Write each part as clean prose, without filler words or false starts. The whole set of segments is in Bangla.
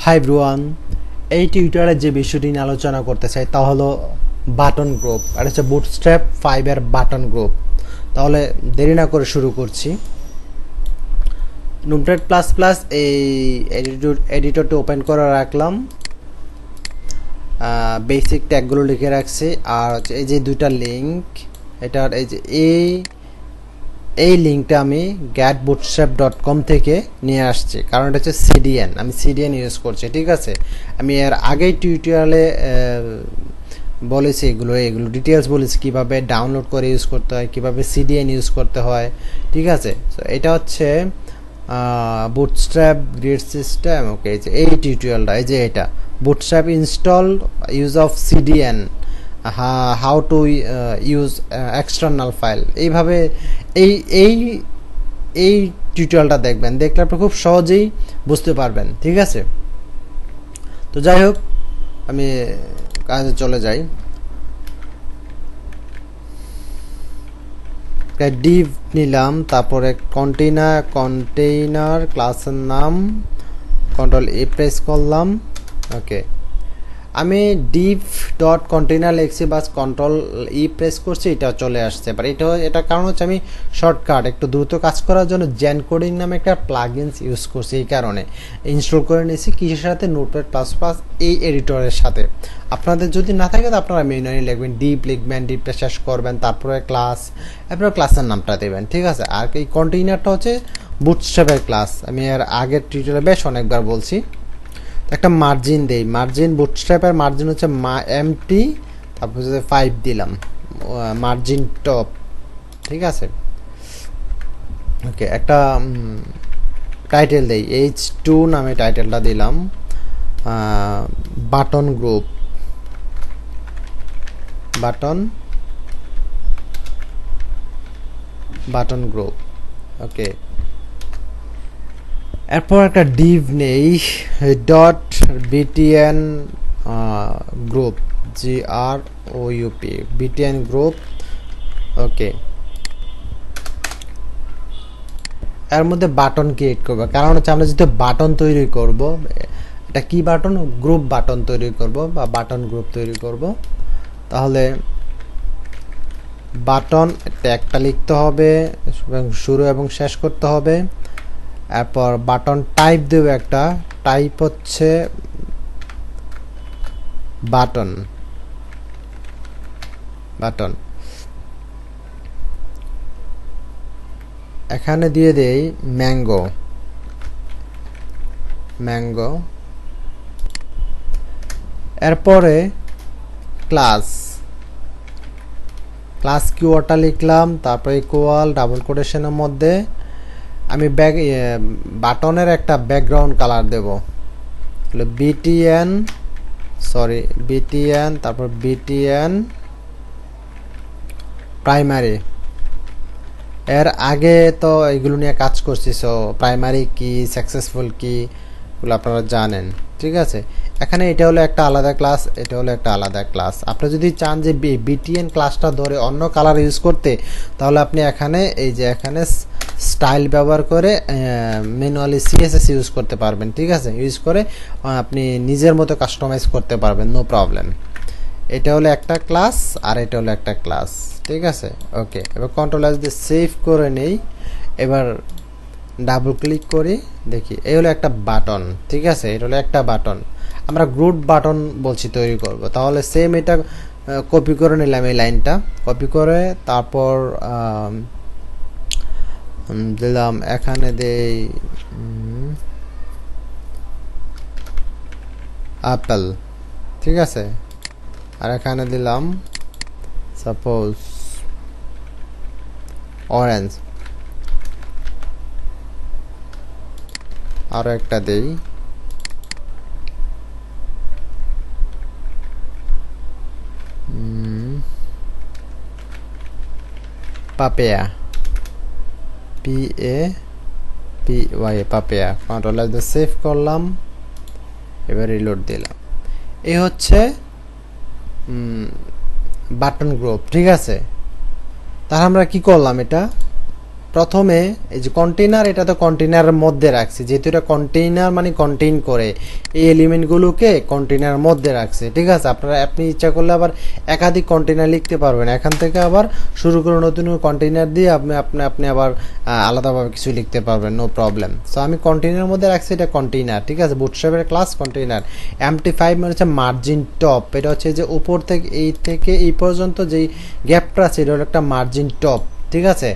হাই এভরিওয়ান, এই টিউটোরিয়ালে যে বিষয়টি নিয়ে আলোচনা করতে চাই তা হলো বাটন গ্রুপ। আর হচ্ছে বুটস্ট্র্যাপ 5 এর বাটন গ্রুপ। তাহলে দেরি না করে শুরু করছি। নোটপ্যাড প্লাস প্লাস এই এডিটরটি ওপেন করে রাখলাম, বেসিক ট্যাগগুলো লিখে রাখছি। আর হচ্ছে এই যে দুইটা লিঙ্ক, এটার এই যে এই লিঙ্কটা আমি getbootstrap.com থেকে নিয়ে আসছি, কারণ এটা হচ্ছে সিডিএন, আমি সিডিএন ইউজ করছি। ঠিক আছে, আমি এর আগেই টিউটোরিয়ালে বলেছি এগুলো ডিটেলস বলেছি কীভাবে ডাউনলোড করে ইউজ করতে হয়, কীভাবে সিডিএন ইউজ করতে হয়। ঠিক আছে, তো এটা হচ্ছে বুটস্ট্র্যাপ গ্রিড সিস্টেম। ওকে, এই টিউটোরিয়ালটা, এই যে এটা bootstrap install use of CDN, how to use external file. এইভাবে এই এই এই টিউটোরিয়ালটা দেখবেন, দেখলে আপনি খুব সহজেই বুঝতে পারবেন। ঠিক আছে, তো যাই হোক, আমি কাজে চলে যাই। ডিভ নিলাম, তারপরে কন্টেইনার ক্লাসের নাম, কন্ট্রোল এ প্রেস করলাম। ওকে, আমি ডিভ ডট কন্টেইনার লিখছি, বাস কন্ট্রোল ই প্রেস করছি, এটা চলে আসছে। এবার এটা কারণ হচ্ছে আমি শর্টকাট একটু দ্রুত কাজ করার জন্য জেন কোডিং নামে একটা প্লাগইনস ইউজ করছি, এই কারণে ইনস্টল করে নিয়েছি। কিসের সাথে? নোটপ্যাড প্লাস প্লাস এই এডিটরের সাথে। আপনাদের যদি না থাকে তো আপনারা ম্যানুয়ালি লিখবেন, ডিভ লিখবেন, ডিভটা শেষ করবেন, তারপরে ক্লাস, আপনার ক্লাসের নামটা দেবেন। ঠিক আছে, আর এই কন্টেইনারটা হচ্ছে বুটস্ট্র্যাপের ক্লাস। আমি এর আগের টিউটোরিয়ালে বেশ অনেকবার বলছি। একটা মার্জিন দেই, মার্জিন বুটস্ট্র্যাপের মার্জিন হচ্ছে এমটি, তারপর হচ্ছে 5 দিলাম, মার্জিন টপ। ঠিক আছে, ওকে, একটা টাইটেল দেই, H2 নামে টাইটেলটা দিলাম, button group, button group. Okay, এরপর একটা ডিভ নেই, dot BTN group, GROUP, BTN group. Okay, এর মধ্যে বাটন ক্রিয়েট করবো, কারণ হচ্ছে আমরা যদি বাটন তৈরি করব, এটা কি বাটন? গ্রুপ বাটন তৈরি করব বা বাটন গ্রুপ তৈরি করব। তাহলে বাটন ট্যাগটা লিখতে হবে, শুরু এবং শেষ করতে হবে। এরপর বাটন টাইপ দেব, একটা টাইপ হচ্ছে বাটন, এখানে দিয়ে দেই ম্যাঙ্গো। এরপরে ক্লাস কিওয়ার্ডটা লিখলাম, তারপরে ইকুয়াল ডাবল কোটেশনের মধ্যে আমি বাটনের একটা ব্যাকগ্রাউন্ড কালার দেব, বিটিএন, তারপর বিটিএন প্রাইমারি। এর আগে তো এগুলো নিয়ে কাজ করছি, সো প্রাইমারি কি, সাকসেসফুল কি, এগুলো আপনারা জানেন। ঠিক আছে, এখানে এটা হলো একটা আলাদা ক্লাস, এটা হলো একটা আলাদা ক্লাস। আপনি যদি চান যে বিটিএন ক্লাসটা ধরে অন্য কালার ইউজ করতে, তাহলে আপনি এখানে এই যে এখানে স্টাইল ব্যবহার করে ম্যানুয়ালি CSS ইউজ করতে পারবেন। ঠিক আছে, ইউজ করে আপনি নিজের মতো কাস্টমাইজ করতে পারবেন, নো প্রবলেম। এটা হলো একটা ক্লাস আর এটা হলো একটা ক্লাস। ঠিক আছে, ওকে, এবার কন্ট্রোল এস দিয়ে সেভ করে নেই। এবার ডাবল ক্লিক করি, দেখি এই হলো একটা বাটন। ঠিক আছে, এটা হলো একটা বাটন, আমরা গ্রুপ বাটন বলছি তৈরি করব। তাহলে সেম এটা কপি করে নিলাম, এই লাইনটা কপি করে, তারপর দিলাম এখানে দেই আপেল। ঠিক আছে, আর এখানে দিলাম সাপোজ অরেঞ্জ, আরো একটা দেই পাপেয়া, PAPY, পাপেয়া। কন্ট্রোল এস দিয়ে সেভ করলাম, এবার রিলোড দিলাম। এই হচ্ছে বাটন গ্রুপ। ঠিক আছে, তাহলে আমরা কি করলাম, এটা প্রথমে এই যে কন্টেইনার, এটা তো কন্টেইনারের মধ্যে রাখছি, যেহেতু এটা কন্টেইনার মানে কন্টেইন করে, এই এলিমেন্টগুলোকে কন্টেইনারের মধ্যে রাখছে। ঠিক আছে, আপনি ইচ্ছা করলে আবার একাধিক কন্টেইনার লিখতে পারবেন, এখান থেকে আবার শুরু করে নতুন কন্টেইনার দিয়ে আপনি আবার আলাদাভাবে কিছু লিখতে পারবেন, নো প্রবলেম। সো আমি কন্টেইনারের মধ্যে রাখছি, এটা কন্টেইনার। ঠিক আছে, বুটস্ট্র্যাপের ক্লাস কন্টেইনার। MT5 মানে হচ্ছে মার্জিন টপ, এটা হচ্ছে যে উপর থেকে এই পর্যন্ত যেই গ্যাপটা আছে এটা হলো একটা মার্জিন টপ। ঠিক আছে,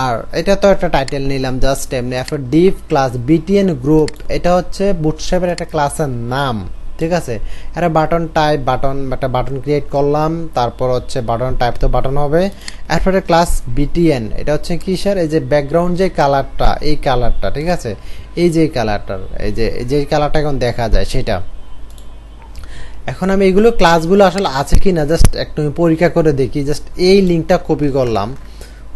আর এটা তো একটা টাইটেল নিলাম জাস্ট এমনি। এরপর ডিভ ক্লাস বিটিএন গ্রুপ, এটা হচ্ছে বুটস্ট্র্যাপের একটা ক্লাসের নাম। ঠিক আছে, এটা বাটন টাইপ, একটা বাটন ক্রিয়েট করলাম, তারপর হচ্ছে বাটন টাইপ তো বাটন হবে। এরপরে ক্লাস বিটিএন, এটা হচ্ছে কি স্যার, এই যে ব্যাকগ্রাউন্ড যে কালারটা, এই কালারটা, ঠিক আছে, এই যে কালারটার, এই যে কালারটা এখন দেখা যায় সেটা। এখন আমি এইগুলো ক্লাসগুলো আসলে আছে কি না জাস্ট একটু পরীক্ষা করে দেখি। জাস্ট এই লিঙ্কটা কপি করলাম,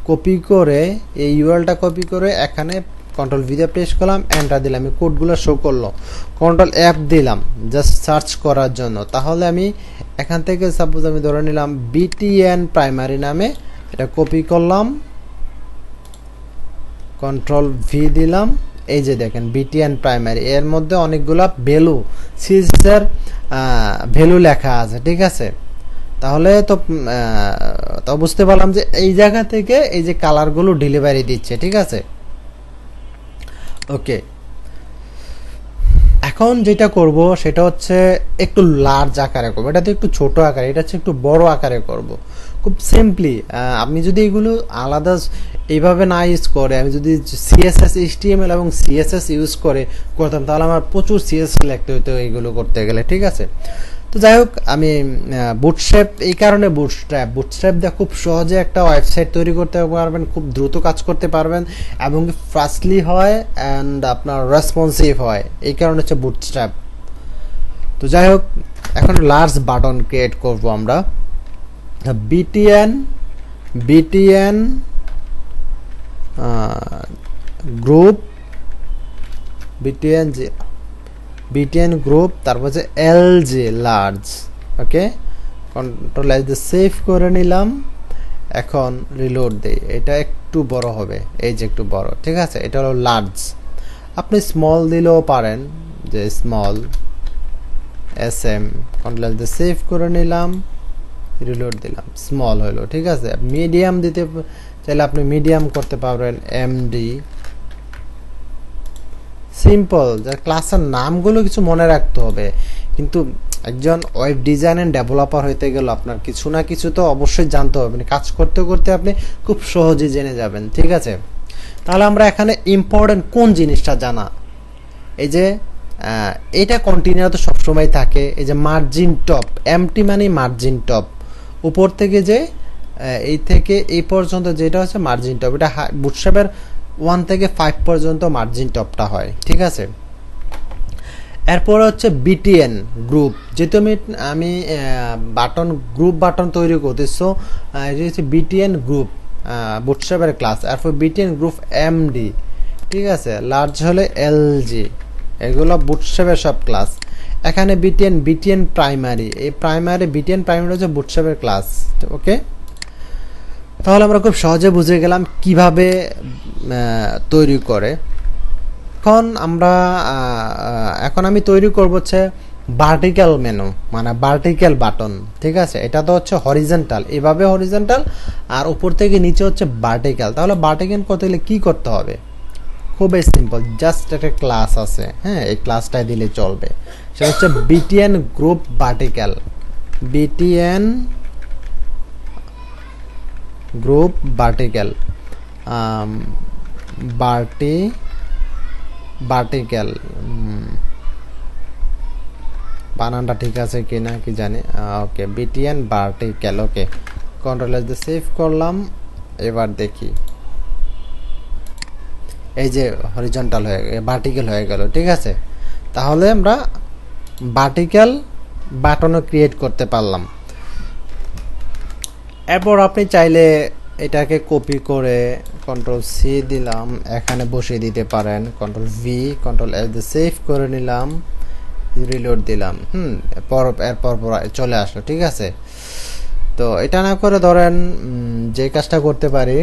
কপি করে এই ইউআরএলটা কপি করে এখানে কন্ট্রোল ভি দিয়ে প্রেস করলাম, এন্টার দিলাম, আমি কোডগুলো শো করলো, কন্ট্রোল এফ দিলাম জাস্ট সার্চ করার জন্য। তাহলে আমি এখান থেকে সাপোজ আমি ধরে নিলাম বিটিএন প্রাইমারি নামে, এটা কপি করলাম, কন্ট্রোল ভি দিলাম, এই যে দেখেন বিটিএন প্রাইমারি, এর মধ্যে অনেকগুলা ভ্যালু, সিরিজের ভ্যালু লেখা আছে। ঠিক আছে, তাহলে তো বুঝতে পারলাম যে এই জায়গা থেকে এই যে কালারগুলো ডেলিভারি দিচ্ছে। ঠিক আছে, ওকে। এখন যেটা করব সেটা হচ্ছে একটু লার্জ আকারে করবো, এটা তো একটু ছোট আকারে, এটা হচ্ছে একটু বড় আকারে করব। খুব সিম্পলি আপনি যদি এগুলো আলাদা এইভাবে না ইউজ করে, আমি যদি সিএসএস, এইচটিএমএল এবং সিএসএস ইউজ করে করতাম, তাহলে আমার প্রচুর সিএসএস লিখতে হতো এইগুলো করতে গেলে। ঠিক আছে, তো যাই হোক, আমি বুটস্ট্র্যাপ, এই কারণে বুটস্ট্র্যাপ দিয়ে খুব সহজে একটা ওয়েবসাইট তৈরি করতে পারবেন, খুব দ্রুত কাজ করতে পারবেন এবং ফাস্টলি হয় অ্যান্ড আপনার রেসপন্সিভ হয়, এই কারণে হচ্ছে বুটস্ট্র্যাপ। তো যাই হোক, এখন লার্জ বাটন ক্রিয়েট করব আমরা। বিটিএন গ্রুপ, বিটিএন গ্রুপ, তারপর হচ্ছে এলজি লার্জ। ওকে, কন্ট্রোল এস দিয়ে সেভ করে নিলাম। এখন রিলোড দেই, এটা একটু বড় হবে, এই যে একটু বড়। ঠিক আছে, এটা হলো লার্জ। আপনি স্মল দিলেও পারেন, যে স্মল SM, কন্ট্রোল এস দিয়ে সেভ করে নিলাম, রিলোড দিলাম, স্মল হলো। ঠিক আছে, মিডিয়াম দিতে চাইলে আপনি মিডিয়াম করতে পারবেন, MD। সিম্পল, যে ক্লাসের নামগুলো কিছু মনে রাখতে হবে, কিন্তু একজন ওয়েব ডিজাইন এন্ড ডেভেলপার হইতে গেলে আপনার কিছু না কিছু তো অবশ্যই জানতে হবে, মানে কাজ করতে করতে আপনি খুব সহজেই জেনে যাবেন। ঠিক আছে, তাহলে আমরা এখানে ইম্পর্টেন্ট কোন জিনিসটা জানা, এই যে এটা কন্টিনিউ তো সবসময় থাকে, এই যে মার্জিন টপ, এমটি মানে মার্জিন টপ, উপর থেকে যে এই থেকে এই পর্যন্ত যেটা হচ্ছে মার্জিন টপ, এটা বুটস্ট্র্যাপের 1 থেকে 5 পর্যন্ত মার্জিন টপটা হয়। ঠিক আছে, এরপর হচ্ছে বিটিএন গ্রুপ, যেহেতু আমি বাটন গ্রুপ বাটন তৈরি করতেছো, এটা হচ্ছে বিটিএন গ্রুপ বুটস্ট্র্যাপের ক্লাস। এরপর বিটিএন গ্রুপ MD। ঠিক আছে, লার্জ হলে LG, এগুলো বুটস্ট্র্যাপের সব ক্লাস। এখানে বিটিএন প্রাইমারি, এই বিটিএন প্রাইমারি হচ্ছে বুটস্ট্র্যাপের ক্লাস। ওকে, তাহলে আমরা খুব সহজে বুঝে গেলাম কিভাবে তৈরি করে। এখন আমি তৈরি করব হচ্ছে ভার্টিক্যাল মেনু, মানে ভার্টিক্যাল বাটন। ঠিক আছে, এটা তো হচ্ছে হরিজন্টাল, এভাবে হরিজন্টাল, আর উপর থেকে নিচে হচ্ছে ভার্টিক্যাল। তাহলে ভার্টিক্যাল করতে গেলে কি করতে হবে? খুবই সিম্পল, জাস্ট একটা ক্লাস আছে, হ্যাঁ, এই ক্লাসটাই দিলে চলবে। সেটা হচ্ছে BTN group vertical, BTN group vertical, vertical, বানানটা ঠিক আছে কিনা কি জানি। ওকে, বিটিএন ভার্টিক্যাল। ওকে, কন্ট্রোল এস দিয়ে সেভ করলাম। এবার দেখি, এই যে হরিজন্টাল হয়ে ভার্টিক্যাল হয়ে গেল। ঠিক আছে, তাহলে আমরা ভার্টিক্যাল বাটনও ক্রিয়েট করতে পারলাম। এরপর আপনি চাইলে এটাকে কপি করে কন্ট্রোল সি দিলাম, এখানে বসিয়ে দিতে পারেন, কন্ট্রোল ভি, কন্ট্রোল এস দিয়ে সেভ করে নিলাম, রিলোড দিলাম, এরপর চলে আসলো। ঠিক আছে, তো এটা না করে ধরেন যে কাজটা করতে পারি,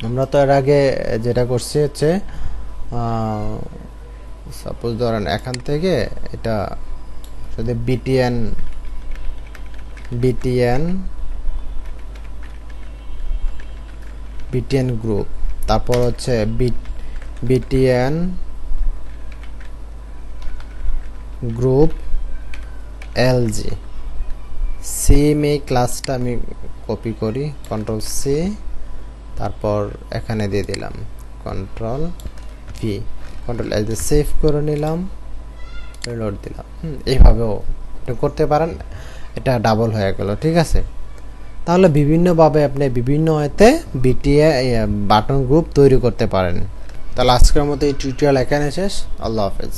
আমরা তো এর আগে যেটা করছি হচ্ছে সাপোজ ধরেন এখান থেকে এটা যদি বিটিএন গ্রুপ, তারপর হচ্ছে বিটিএন গ্রুপ এলজি সেম এই ক্লাসটা আমি কপি করি, কন্ট্রোল সি, তারপর এখানে দিয়ে দিলাম কন্ট্রোল ভি, কন্ট্রোল এল দিয়ে সেভ করে নিলাম, রিলোড দিলাম। এইভাবেও এটা করতে পারেন, এটা ডাবল হয়ে গেল। ঠিক আছে, তাহলে বিভিন্নভাবে আপনি বিভিন্ন ওয়েতে বিটিএ বাটন গ্রুপ তৈরি করতে পারেন। তাহলে আজকের মতো এই টিউটোরিয়াল এখানে শেষ। আল্লাহ হাফেজ।